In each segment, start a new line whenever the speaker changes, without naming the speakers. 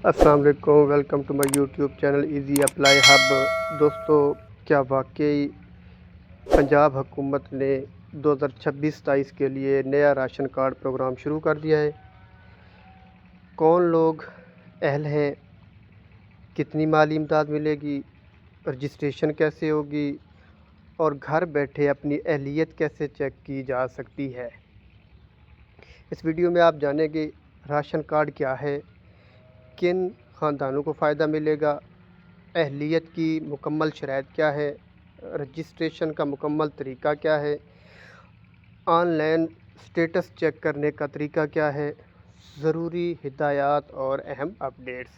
السلام علیکم، welcome to my YouTube channel easy apply hub. دوستو، کیا واقعی پنجاب حکومت نے 2026-27 کے لیے نیا راشن کارڈ پروگرام شروع کر دیا ہے؟ کون لوگ اہل ہیں؟ کتنی مالی امداد ملے گی؟ رجسٹریشن کیسے ہوگی؟ اور گھر بیٹھے اپنی اہلیت کیسے چیک کی جا سکتی ہے؟ اس ویڈیو میں آپ جانیں گے راشن کارڈ کیا ہے، کن خاندانوں کو فائدہ ملے گا، اہلیت کی مکمل شرائط کیا ہے، رجسٹریشن کا مکمل طریقہ کیا ہے، آن لائن سٹیٹس چیک کرنے کا طریقہ کیا ہے، ضروری ہدایات اور اہم اپڈیٹس۔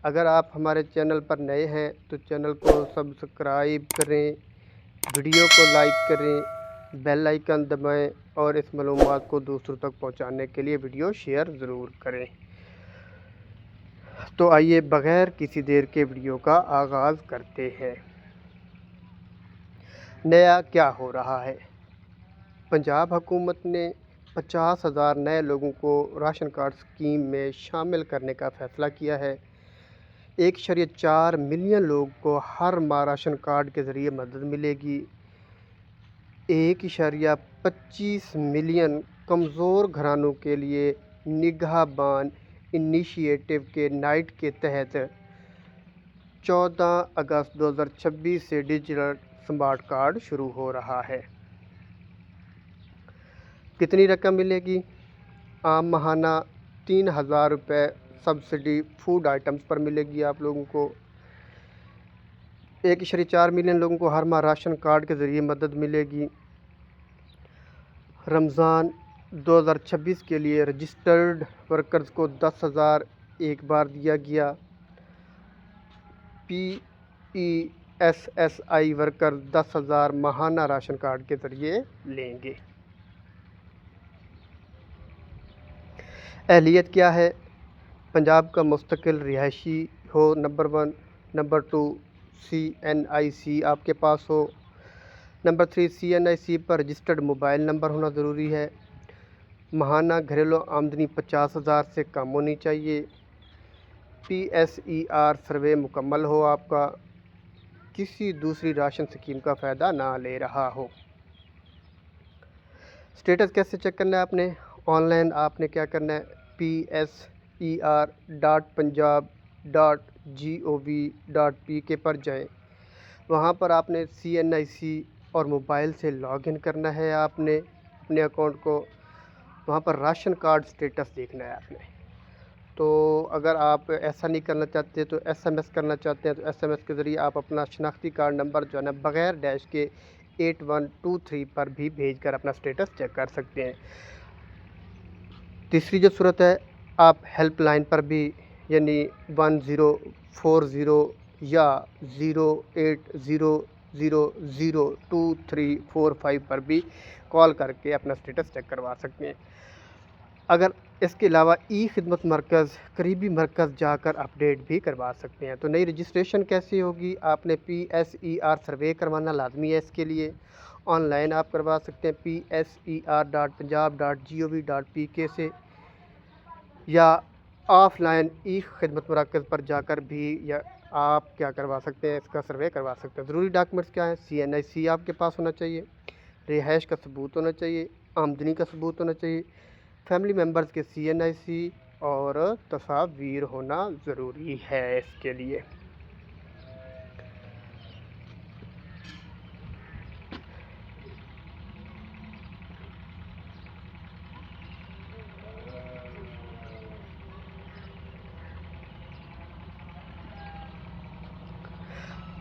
اگر آپ ہمارے چینل پر نئے ہیں تو چینل کو سبسکرائب کریں، ویڈیو کو لائک کریں، بیل آئیکن دبائیں اور اس معلومات کو دوسروں تک پہنچانے کے لیے ویڈیو شیئر ضرور کریں۔ تو آئیے بغیر کسی دیر کے ویڈیو کا آغاز کرتے ہیں۔ نیا کیا ہو رہا ہے؟ پنجاب حکومت نے 50,000 نئے لوگوں کو راشن کارڈ اسکیم میں شامل کرنے کا فیصلہ کیا ہے۔ 1.4 ملین لوگوں کو ہر ماہ راشن کارڈ کے ذریعے مدد ملے گی۔ 1.25 ملین کمزور گھرانوں کے لیے نگہبان انیشیٹو کے نائٹ کے تحت 14 اگست 2026 سے ڈیجیٹل سمارٹ کارڈ شروع ہو رہا ہے۔ کتنی رقم ملے گی؟ عام ماہانہ 3,000 روپے سبسڈی فوڈ آئٹمز پر ملے گی آپ لوگوں کو۔ 1.4 ملین لوگوں کو ہر ماہ راشن کارڈ کے ذریعے مدد ملے گی۔ رمضان 2026 کے لیے رجسٹرڈ ورکرز کو 10,000 ایک بار دیا گیا۔ PESSI ورکر 10,000 ماہانہ راشن کارڈ کے ذریعے لیں گے۔ اہلیت کیا ہے؟ پنجاب کا مستقل رہائشی ہو، نمبر 1۔ نمبر 2، CNIC آپ کے پاس ہو۔ نمبر 3، CNIC پر رجسٹرڈ موبائل نمبر ہونا ضروری ہے۔ ماہانہ گھریلو آمدنی 50,000 سے کم ہونی چاہیے۔ PSER سروے مکمل ہو آپ کا، کسی دوسری راشن اسکیم کا فائدہ نہ لے رہا ہو۔ سٹیٹس کیسے چیک کرنا ہے آپ نے؟ آن لائن آپ نے کیا کرنا ہے؟ PSER.punjab.gov.pk پر جائیں۔ وہاں پر آپ نے CNIC اور موبائل سے لاگ ان کرنا ہے آپ نے اپنے اکاؤنٹ کو۔ وہاں پر راشن کارڈ سٹیٹس دیکھنا ہے آپ نے۔ تو اگر آپ ایسا نہیں کرنا چاہتے تو SMS کرنا چاہتے ہیں تو SMS کے ذریعے آپ اپنا شناختی کارڈ نمبر جو ہے نا بغیر ڈیش کے 8123 پر بھی بھیج کر اپنا سٹیٹس چیک کر سکتے ہیں۔ تیسری جو صورت ہے، آپ ہیلپ لائن پر بھی یعنی 1040 یا 080002345 پر بھی کال کر کے اپنا سٹیٹس چیک کروا سکتے ہیں۔ اگر اس کے علاوہ خدمت مرکز قریبی مرکز جا کر اپڈیٹ بھی کروا سکتے ہیں۔ تو نئی رجسٹریشن کیسی ہوگی؟ آپ نے PSER سروے کروانا لازمی ہے اس کے لیے۔ آن لائن آپ کروا سکتے ہیں PSER.punjab.gov.pk سے، یا آف لائن خدمت مراکز پر جا کر بھی یا آپ کیا کروا سکتے ہیں، اس کا سروے کروا سکتے ہیں۔ ضروری ڈاکیومنٹس کیا ہیں؟ CNIC آپ کے پاس ہونا چاہیے، رہائش کا ثبوت ہونا چاہیے، آمدنی کا ثبوت ہونا چاہیے، فیملی ممبرز کے CNIC اور تصاویر ہونا ضروری ہے اس کے لیے۔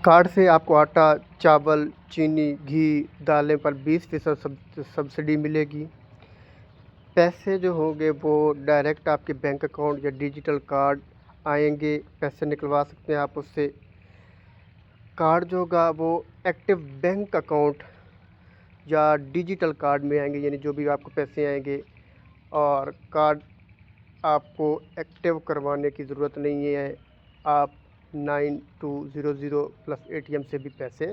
کارڈ سے آپ کو آٹا، چاول، چینی، گھی، دالیں پر 20% سبسڈی ملے گی۔ پیسے جو ہوں گے وہ ڈائریکٹ آپ کے بینک اکاؤنٹ یا ڈیجیٹل کارڈ آئیں گے، پیسے نکلوا سکتے ہیں آپ اس سے۔ کارڈ جو ہوگا وہ ایکٹیو بینک اکاؤنٹ یا ڈیجیٹل کارڈ میں آئیں گے، یعنی جو بھی آپ کو پیسے آئیں گے، اور کارڈ آپ کو ایکٹیو کروانے کی ضرورت نہیں ہے، آپ 9200 پلس ATM سے بھی پیسے